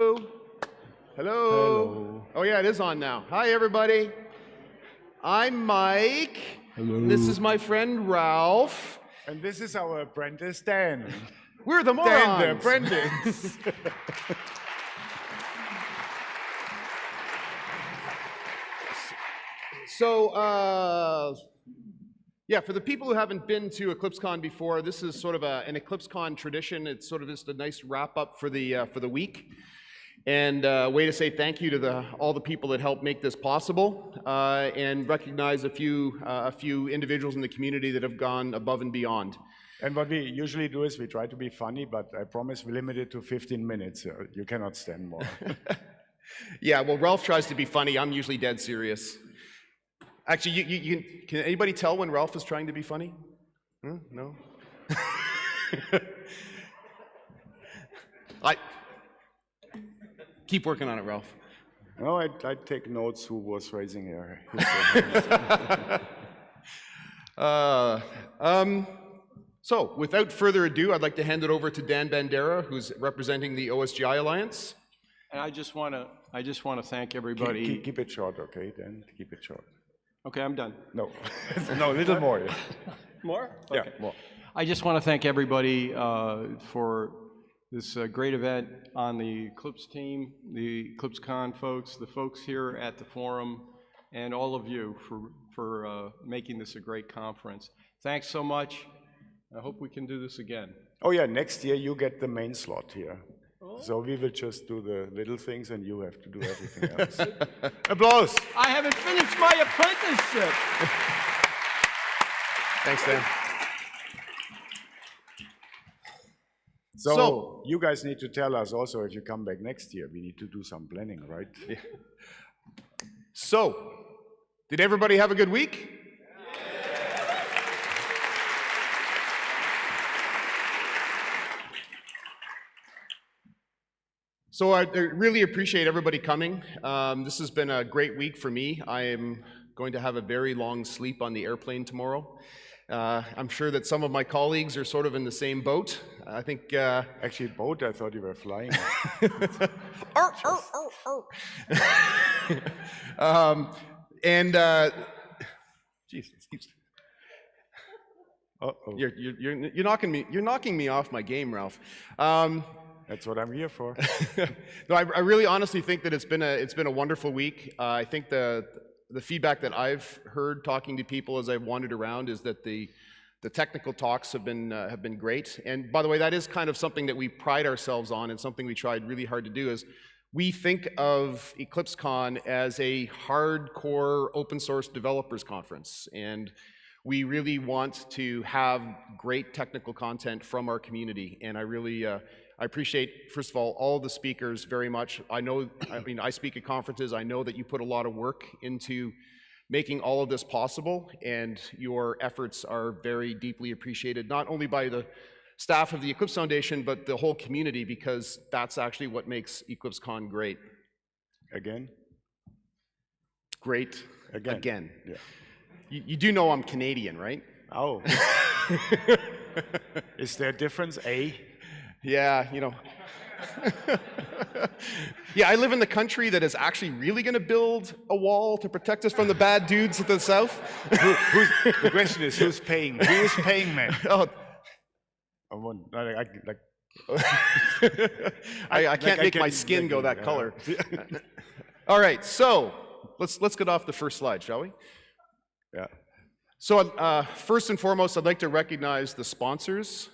Hello. Hello. Oh yeah, it is on now. Hi everybody. I'm Mike. Hello. This is my friend Ralph. And this is our apprentice, Dan. We're the morons. Dan the apprentice. So, yeah, for the people who haven't been to EclipseCon before, this is sort of an EclipseCon tradition. It's sort of just a nice wrap up for the week. And a way to say thank you to all the people that helped make this possible, and recognize a few individuals in the community that have gone above and beyond. And what we usually do is we try to be funny, but I promise we limit it to 15 minutes. You cannot stand more. Yeah, well, Ralph tries to be funny. I'm usually dead serious. Actually, can anybody tell when Ralph is trying to be funny? No? Keep working on it, Ralph. No, I take notes who was raising his hand. So, without further ado, I'd like to hand it over to Dan Bandera, who's representing the OSGI Alliance. And I just want to thank everybody. Keep it short, okay, Dan? Keep it short. Okay, I'm done. No, no, a little more. More? Yeah, Okay. more. I just want to thank everybody for this great event on the Eclipse team, the EclipseCon folks, the folks here at the forum, and all of you for making this a great conference. Thanks so much. I hope we can do this again. Oh yeah, next year you get the main slot here. So we will just do the little things and you have to do everything else. Applause! I haven't finished my apprenticeship. Thanks, Dan. So you guys need to tell us also if you come back next year. We need to do some planning, right? Yeah. So, did everybody have a good week? So I really appreciate everybody coming. This has been a great week for me. I am going to have a very long sleep on the airplane tomorrow. I'm sure that some of my colleagues are sort of in the same boat. I think... Actually, boat, I thought you were flying. Jesus. Uh-oh. You're knocking me off my game, Ralph. That's what I'm here for. No, I really honestly think that it's been a wonderful week. I think the feedback that I've heard talking to people as I've wandered around is that the technical talks have been great. And by the way, that is kind of something that we pride ourselves on and something we tried really hard to do is we think of EclipseCon as a hardcore open source developers conference. And we really want to have great technical content from our community. And I really, I appreciate, first of all the speakers very much. I speak at conferences. I know that you put a lot of work into making all of this possible, and your efforts are very deeply appreciated, not only by the staff of the Eclipse Foundation, but the whole community, because that's actually what makes EclipseCon great. Again? Great. Again. Yeah. You do know I'm Canadian, right? Oh. Is there a difference, A? Yeah, you know. Yeah, I live in the country that is actually really going to build a wall to protect us from the bad dudes at the south. The question is, who's paying? Who is paying, man? Oh. I can't make my skin go that color. All right, so let's get off the first slide, shall we? Yeah. So first and foremost, I'd like to recognize the sponsors.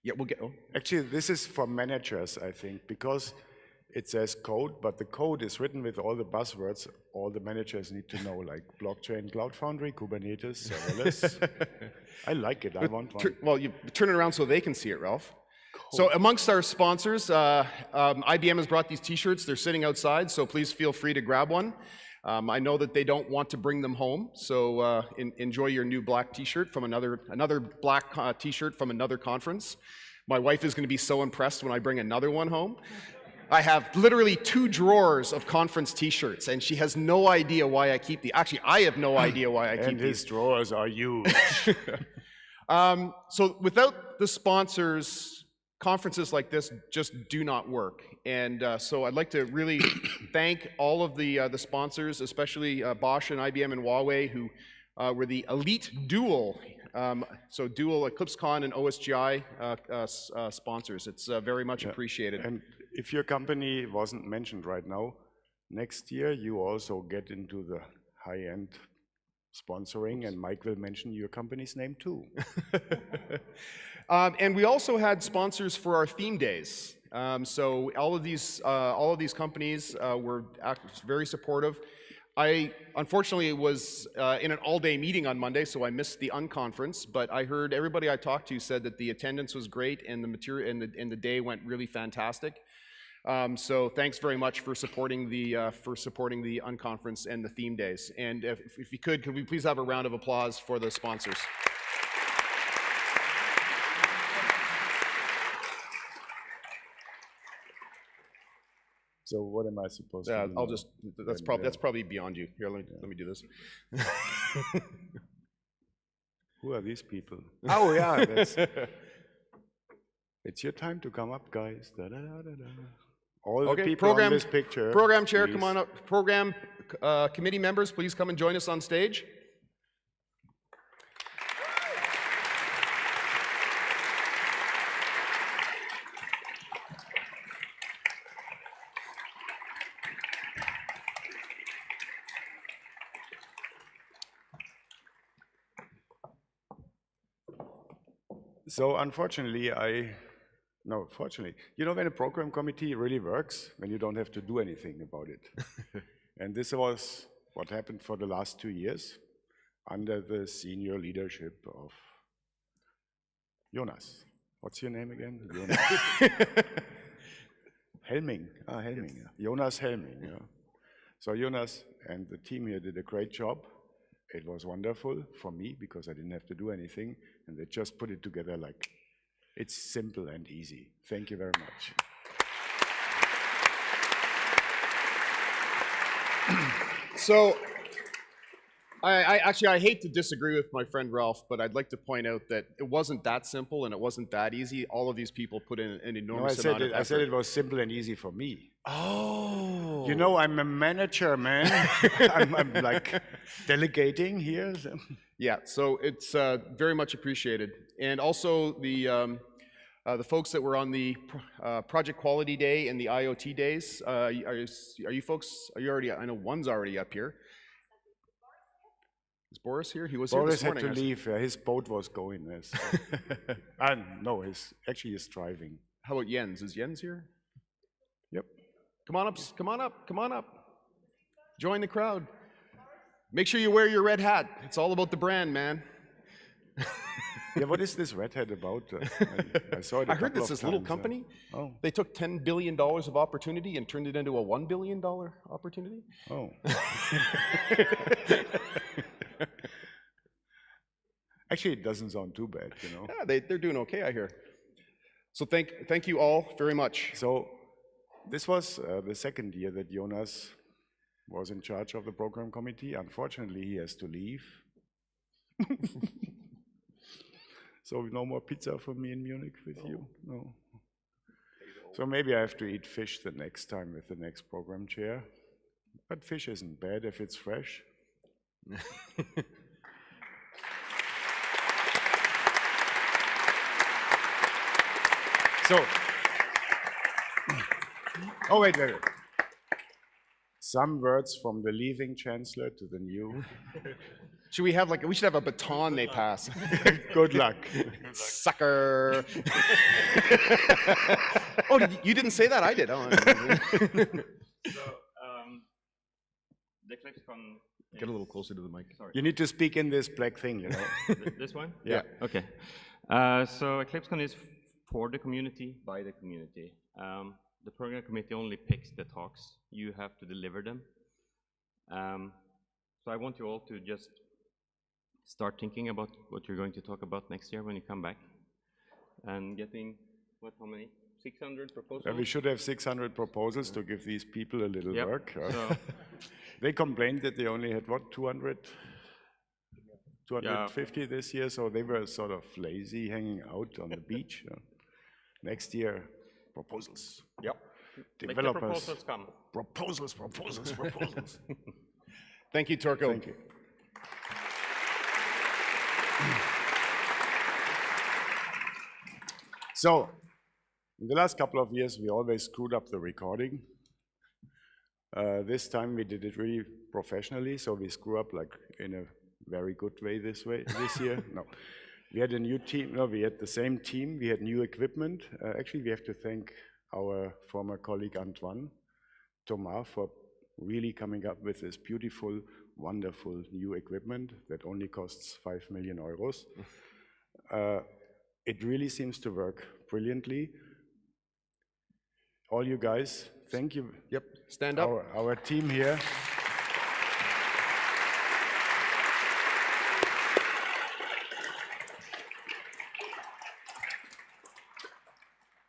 Yeah, we'll get. Oh. Actually, this is for managers, I think, because it says code, but the code is written with all the buzzwords all the managers need to know, like blockchain, Cloud Foundry, Kubernetes, serverless. I like it. I want one. Well, you turn it around so they can see it, Ralph. Cool. So amongst our sponsors, IBM has brought these T-shirts. They're sitting outside, so please feel free to grab one. I know that they don't want to bring them home, so enjoy your new black T-shirt from another black T-shirt from another conference. My wife is going to be so impressed when I bring another one home. I have literally 2 drawers of conference T-shirts, and she has no idea why I keep these. Actually, I have no idea why I keep these. And his drawers are huge. So without the sponsors, conferences like this just do not work. And so I'd like to really thank all of the sponsors, especially Bosch and IBM and Huawei, who were the elite dual, so dual EclipseCon and OSGI sponsors. It's very much appreciated. And if your company wasn't mentioned right now, next year you also get into the high-end sponsoring, and Mike will mention your company's name too. And we also had sponsors for our theme days. So all of these companies were very supportive. I unfortunately was in an all-day meeting on Monday, so I missed the unconference. But I heard everybody I talked to said that the attendance was great and the material and the day went really fantastic. So thanks very much for supporting the unconference and the theme days. And if you could we please have a round of applause for the sponsors? So what am I supposed to do? I'll now? just, that's probably beyond you. Here, let me do this. Who are these people? Oh yeah, it's your time to come up, guys. Da, da, da, da, da. All the people on this picture. Program chair, please. come on up. Program committee members, please come and join us on stage. So unfortunately, fortunately, you know when a program committee really works? When you don't have to do anything about it. And this was what happened for the last 2 years under the senior leadership of Jonas. What's your name again? Jonas. Helming. Helming. Yeah. Jonas Helming. Yeah. So Jonas and the team here did a great job. It was wonderful for me because I didn't have to do anything, and they just put it together like it's simple and easy. Thank you very much. So, I hate to disagree with my friend Ralph, but I'd like to point out that it wasn't that simple and it wasn't that easy. All of these people put in an enormous amount of effort. I said it was simple and easy for me. Oh. You know, I'm a manager, man. I'm like delegating here. So. Yeah, so it's very much appreciated. And also the folks that were on the Project Quality Day and the IoT days, are you folks, are you already, I know one's already up here. Is Boris here? He was here this morning. Boris had to leave. His boat was going. Yes. No, he's driving. How about Jens? Is Jens here? Yep. Come on up, come on up, come on up. Join the crowd. Make sure you wear your red hat. It's all about the brand, man. Yeah, what is this red hat about? I saw it. I heard this little company. Oh. They took $10 billion of opportunity and turned it into a $1 billion opportunity. Oh. Actually, it doesn't sound too bad, you know. Yeah, they're doing okay, I hear. So thank you all very much. So this was the second year that Jonas was in charge of the program committee. Unfortunately, he has to leave. So no more pizza for me in Munich with you? No. So maybe I have to eat fish the next time with the next program chair. But fish isn't bad if it's fresh. So, oh wait. Some words from the leaving chancellor to the new. We should have a baton they pass. Good luck. Sucker. Oh, you didn't say that, I did. Oh. So, the EclipseCon. Get a little closer to the mic. Sorry. You need to speak in this black thing, you know. This one? Yeah. Okay. So EclipseCon is for the community, by the community. The program committee only picks the talks. You have to deliver them. So I want you all to just start thinking about what you're going to talk about next year when you come back. And getting, how many? 600 proposals? We should have 600 proposals to give these people a little work. So, they complained that they only had, 200? 250 this year, so they were sort of lazy hanging out on the beach. Next year, proposals. Yep. Make the Developers. proposals come. Proposals, proposals, proposals. Thank you, Torko. Thank you. So, in the last couple of years, we always screwed up the recording. This time we did it really professionally, so we screw up like in a very good way this year. No, we had a new team. No, we had the same team. We had new equipment. Actually, we have to thank our former colleague Antoine Thomas for really coming up with this beautiful, wonderful new equipment that only costs 5 million euros. It really seems to work brilliantly. All you guys, thank you. Yep. Stand up. Our team here.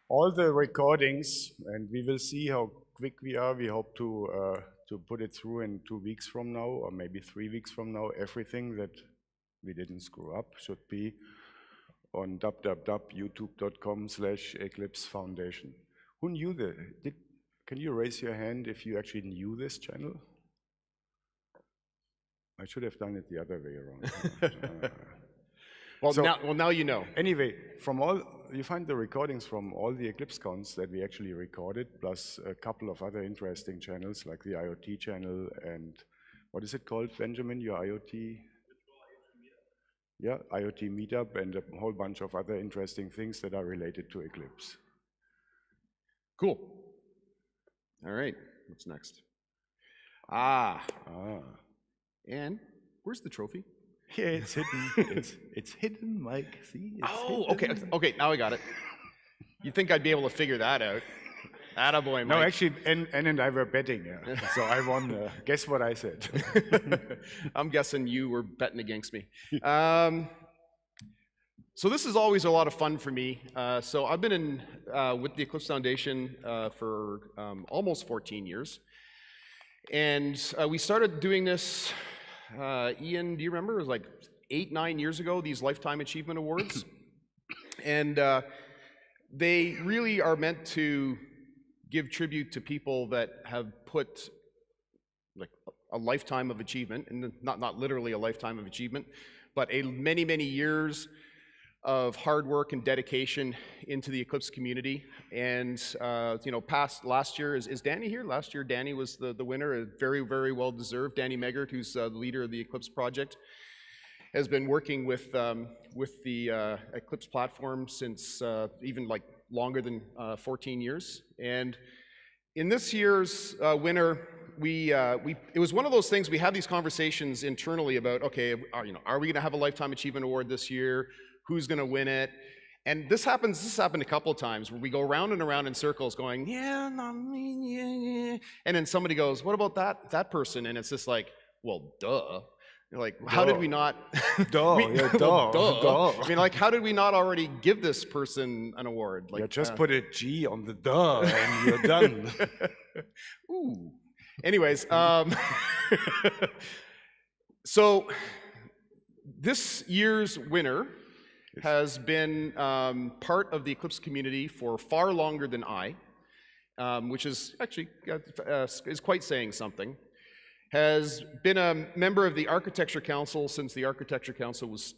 All the recordings, and we will see how quick we are. We hope to put it through in 2 weeks from now, or maybe 3 weeks from now. Everything that we didn't screw up should be on www.youtube.com/Eclipse Foundation. Who knew that? Can you raise your hand if you actually knew this channel? I should have done it the other way around. Well, So- now you know. Anyway, you find the recordings from all the Eclipse cons that we actually recorded, plus a couple of other interesting channels like the IoT channel and what is it called, Benjamin, your IoT? Yeah, IoT Meetup and a whole bunch of other interesting things that are related to Eclipse. Cool. All right. What's next? Ah. And where's the trophy? Yeah, it's hidden. it's hidden, Mike. See? It's Okay. Okay, now I got it. You'd think I'd be able to figure that out. Attaboy, Mike. No, actually, Ann and I were betting, yeah. So I won. Guess what I said? I'm guessing you were betting against me. So this is always a lot of fun for me. So I've been with the Eclipse Foundation for almost 14 years. And we started doing this, Ian, do you remember? It was like 8-9 years ago, these Lifetime Achievement Awards. And they really are meant to give tribute to people that have put like a lifetime of achievement, and not literally a lifetime of achievement, but many, many years of hard work and dedication into the Eclipse community. And past last year, is Danny here? Last year, Danny was the winner, very, very well deserved. Danny Meggert, who's the leader of the Eclipse project, has been working with the Eclipse platform since even like longer than 14 years. And in this year's winner, it was one of those things, we have these conversations internally about, okay, are we gonna have a Lifetime Achievement Award this year? Who's gonna win it? And this happened a couple of times where we go round and around in circles going, yeah, not me, yeah. And then somebody goes, what about that person? And it's just like, well, duh. You're like, how did we not? Duh, yeah, duh, duh. I mean, like, how did we not already give this person an award? Like, Yeah, just put a G on the duh and you're done. Ooh. Anyways, so this year's winner has been part of the Eclipse community for far longer than I, which is actually is quite saying something. Has been a member of the Architecture Council since the Architecture Council was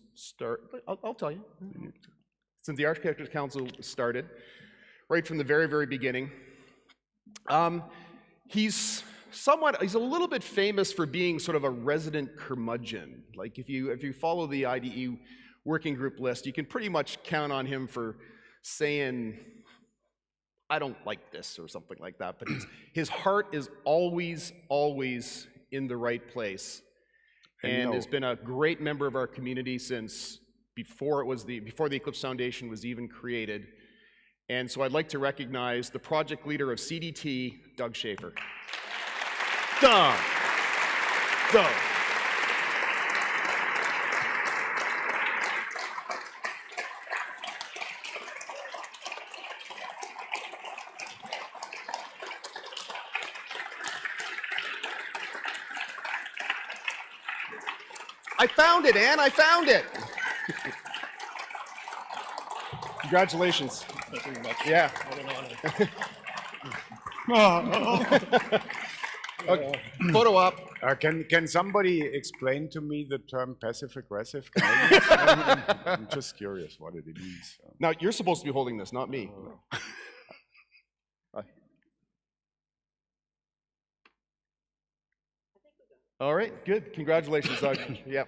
I'll tell you. Since the Architecture Council started, right from the very, very beginning. He's a little bit famous for being sort of a resident curmudgeon. Like if you follow the IDE working group list, you can pretty much count on him for saying, I don't like this or something like that. But his heart is always, always in the right place, and has been a great member of our community since before the Eclipse Foundation was even created. And so I'd like to recognize the project leader of CDT, Doug Schaefer. Duh. Duh. I found it, Ann, I found it. Congratulations. Thank you very much. Yeah. Okay, photo op. Can somebody explain to me the term passive-aggressive Canadians? I'm just curious what it means. Now, you're supposed to be holding this, not me. All right, good. Congratulations, Doug. Yep.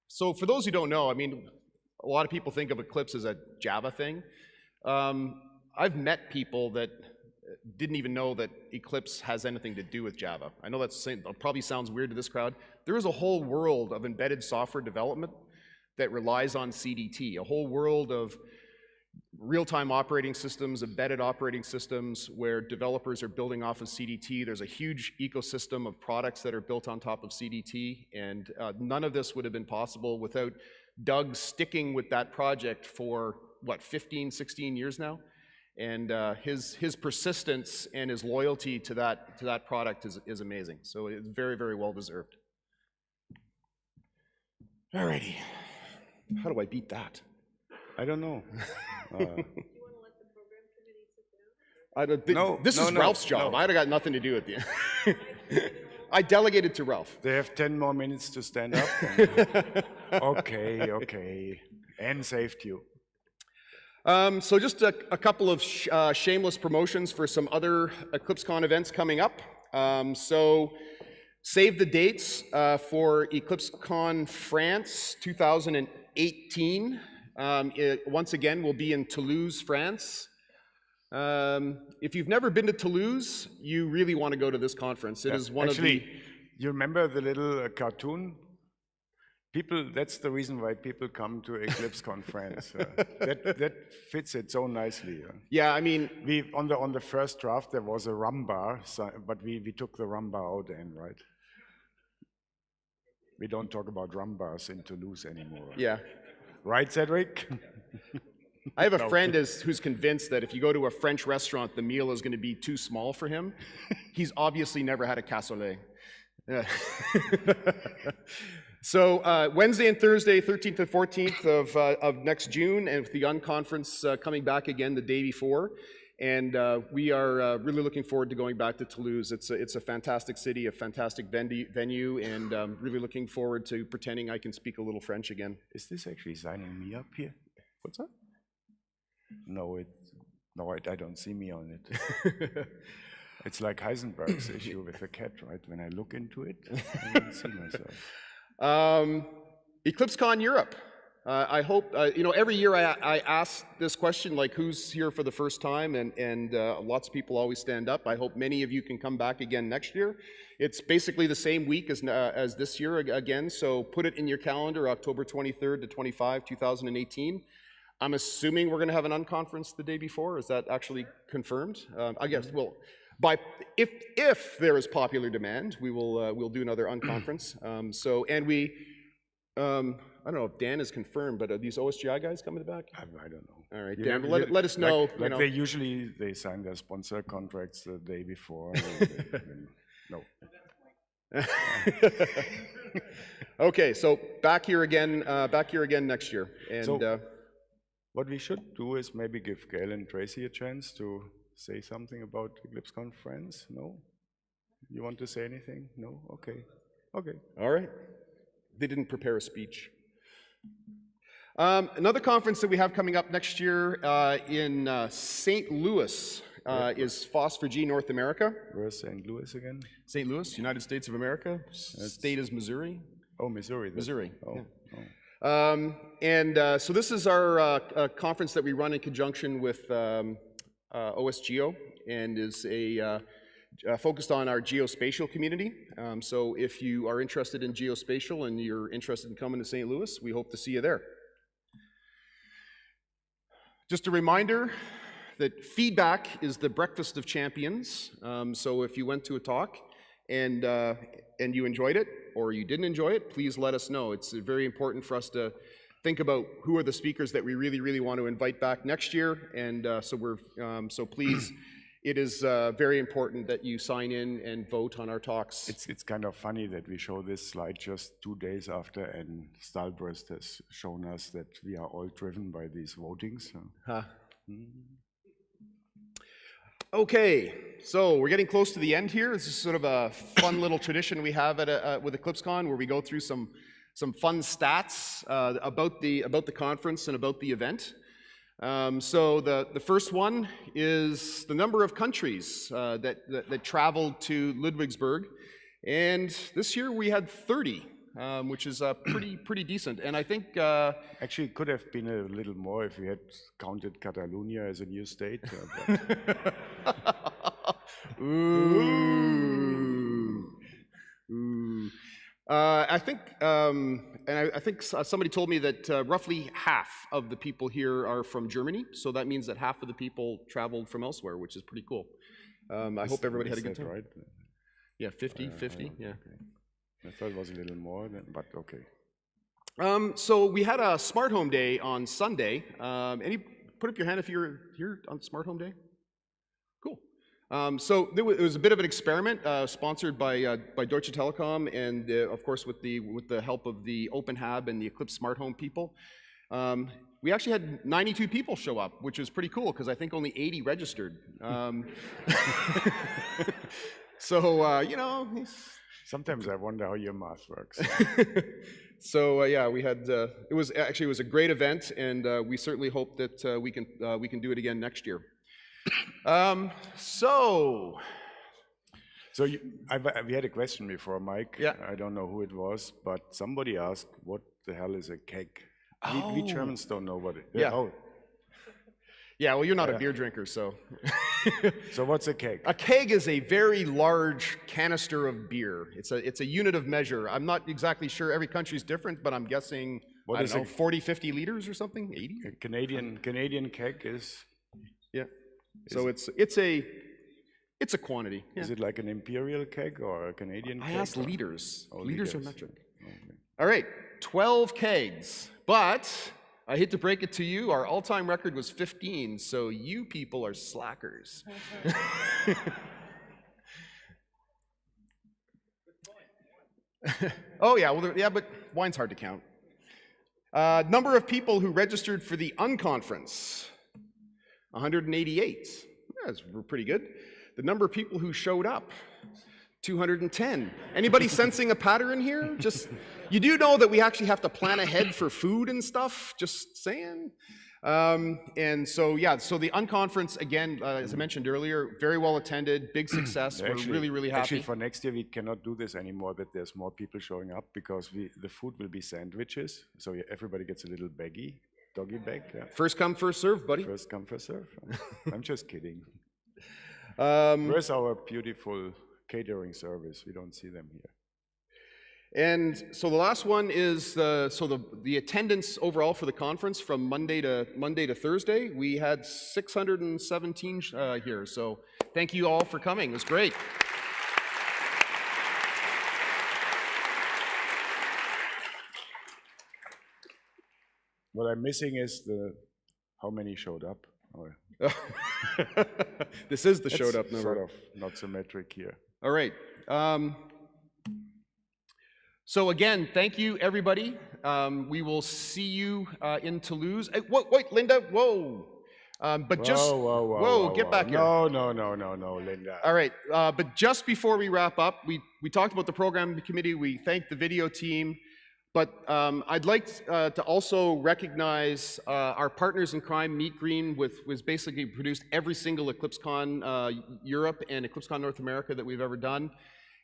So for those who don't know, I mean, a lot of people think of Eclipse as a Java thing. I've met people that didn't even know that Eclipse has anything to do with Java. I know that probably sounds weird to this crowd. There is a whole world of embedded software development that relies on CDT, a whole world of real-time operating systems, embedded operating systems where developers are building off of CDT. There's a huge ecosystem of products that are built on top of CDT, and none of this would have been possible without Doug sticking with that project for, what, 15, 16 years now? And his persistence and his loyalty to that product is amazing. So it's very, very well deserved. Alrighty. How do I beat that? I don't know. This is Ralph's job. I'd have got nothing to do with it. I delegated to Ralph. They have 10 more minutes to stand up. Okay. And saved you. So just a couple of shameless promotions for some other EclipseCon events coming up. So save the dates for EclipseCon France 2018. Once again, will be in Toulouse, France. If you've never been to Toulouse, you really want to go to this conference. It is one Actually, of the... you remember the little cartoon? That's the reason why people come to EclipseCon France. That fits it so nicely. Yeah, I mean... On the first draft, there was a rumbar, but we took the rumbar out then, right? We don't talk about rumbars in Toulouse anymore. Yeah. Right, Cedric? I have a friend who's convinced that if you go to a French restaurant, the meal is going to be too small for him. He's obviously never had a cassoulet. So Wednesday and Thursday, 13th and 14th of next June, and with the Unconference coming back again the day before. And we are really looking forward to going back to Toulouse. It's a fantastic city, a fantastic venue, and really looking forward to pretending I can speak a little French again. Is this actually signing me up here? What's that? No, I don't see me on it. It's like Heisenberg's issue with the cat, right? When I look into it, I don't see myself. EclipseCon Europe. I hope, every year I ask this question, like who's here for the first time, and lots of people always stand up. I hope many of you can come back again next year. It's basically the same week as this year again, so put it in your calendar, October 23rd to 25, 2018. I'm assuming we're going to have an unconference the day before. Is that actually confirmed? I guess, well, if there is popular demand, we'll do another unconference. I don't know if Dan is confirmed, but are these OSGI guys coming back? I don't know. All right, Dan, let us know. Like they sign their sponsor contracts the day before. No. Okay, so back here again next year. And so, what we should do is maybe give Gail and Tracy a chance to say something about EclipseCon France. No? You want to say anything? No? Okay. All right. They didn't prepare a speech. Another conference that we have coming up next year in St. Louis is FOSS4G North America. Where's St. Louis again? St. Louis, United States of America. State is Missouri. Oh, Missouri. Missouri. Oh. So this is our conference that we run in conjunction with OSGeo, and is focused on our geospatial community. So if you are interested in geospatial and you're interested in coming to St. Louis, we hope to see you there. Just a reminder that feedback is the breakfast of champions. So if you went to a talk and you enjoyed it, or you didn't enjoy it, please let us know. It's very important for us to think about who are the speakers that we really, really want to invite back next year. And so please, it is very important that you sign in and vote on our talks. It's kind of funny that we show this slide just 2 days after, and Stahlbrust has shown us that we are all driven by these votings. So. Huh. Okay, so we're getting close to the end here. This is sort of a fun little tradition we have at with EclipseCon, where we go through some fun stats about the conference and about the event. So the first one is the number of countries that traveled to Ludwigsburg, and this year we had 30, which is pretty decent. And I think Actually, it could have been a little more if we had counted Catalonia as a new state. Ooh. I think, I think somebody told me that roughly half of the people here are from Germany, so that means that half of the people traveled from elsewhere, which is pretty cool. I hope everybody had a good time. Right? Yeah, 50, yeah. I thought it was a little more, but okay. So we had a Smart Home Day on Sunday. Put up your hand if you're here on Smart Home Day. Cool. So it was a bit of an experiment sponsored by Deutsche Telekom, and of course with the help of the OpenHab and the Eclipse Smart Home people. We actually had 92 people show up, which was pretty cool because I think only 80 registered. So you know. Sometimes I wonder how your math works. So yeah, we had it was a great event, and we certainly hope that we can do it again next year. So we had a question before, Mike. Yeah. I don't know who it was, but somebody asked, "What the hell is a keg?" We Germans don't know what it is. Yeah. Oh. Yeah, well, you're not a beer drinker, so. So what's a keg? A keg is a very large canister of beer. It's a unit of measure. I'm not exactly sure. Every country's different, but I'm guessing, What I is don't know, a- 40, 50 liters or something? 80? A Canadian keg is Yeah. So it's a quantity. Yeah. is it like an imperial keg or a Canadian I keg? asked liters. Oh, liters are liters. metric. Okay. All right, 12 kegs. But I hate to break it to you, our all-time record was 15, so you people are slackers. Oh yeah, well, yeah, but wine's hard to count. Number of people who registered for the unconference, 188. That's pretty good. The number of people who showed up, 210. Anybody sensing a pattern here? Just, you do know that we actually have to plan ahead for food and stuff, just saying. And so, yeah, so the unconference, again, as I mentioned earlier, very well attended, big success. We're really, really happy. Actually, for next year, we cannot do this anymore, that there's more people showing up, because the food will be sandwiches, so everybody gets a little baggie, doggy bag. Yeah. First come, first serve, buddy. First come, first serve. I'm just kidding. Um, Where's our beautiful catering service? We don't see them here. And so the last one is the attendance overall for the conference from Monday to Thursday. We had 617 here. So thank you all for coming. It was great. What I'm missing is how many showed up. This is the showed That's up number. sort of not symmetric here. All right. So again, thank you, everybody. We will see you in Toulouse. Hey, wait, Linda, whoa. But just, whoa, get back here. No, Linda. All right, but just before we wrap up, we talked about the program committee, we thanked the video team, but I'd like to also recognize our partners in crime, Meet Green, was basically produced every single EclipseCon Europe and EclipseCon North America that we've ever done.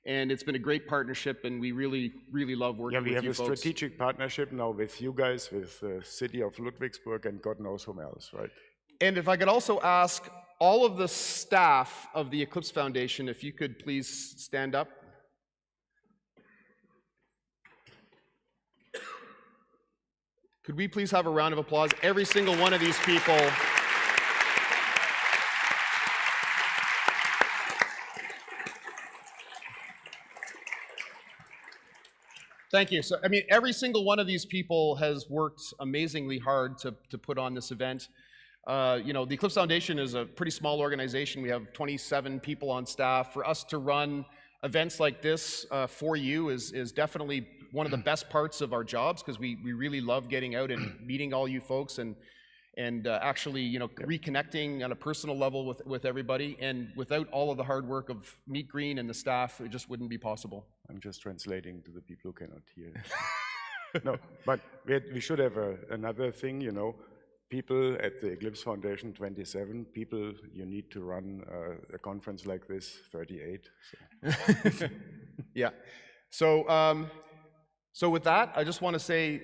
And it's been a great partnership, and we really, really love working with you folks. We have a strategic partnership now with you guys, with the city of Ludwigsburg, and God knows whom else, right? And if I could also ask all of the staff of the Eclipse Foundation, if you could please stand up. Could we please have a round of applause? Every single one of these people. Thank you. So, I mean, every single one of these people has worked amazingly hard to put on this event. You know, the Eclipse Foundation is a pretty small organization. We have 27 people on staff. For us to run events like this for you is definitely one of the best parts of our jobs, because we really love getting out and meeting all you folks and actually, you know, reconnecting on a personal level with everybody. And without all of the hard work of Meet Green and the staff, it just wouldn't be possible. I'm just translating to the people who cannot hear. No, but we should have another thing, you know, people at the Eclipse Foundation, 27 people, you need to run a conference like this, 38. So. Yeah. So with that, I just want to say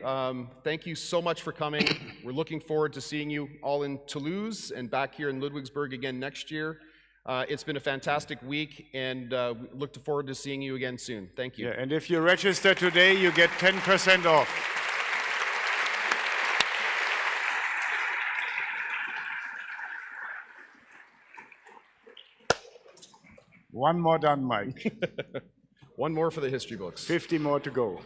thank you so much for coming. We're looking forward to seeing you all in Toulouse and back here in Ludwigsburg again next year. It's been a fantastic week, and look forward to seeing you again soon. Thank you. Yeah, and if you register today, you get 10% off. One more done, Mike. One more for the history books. 50 more to go.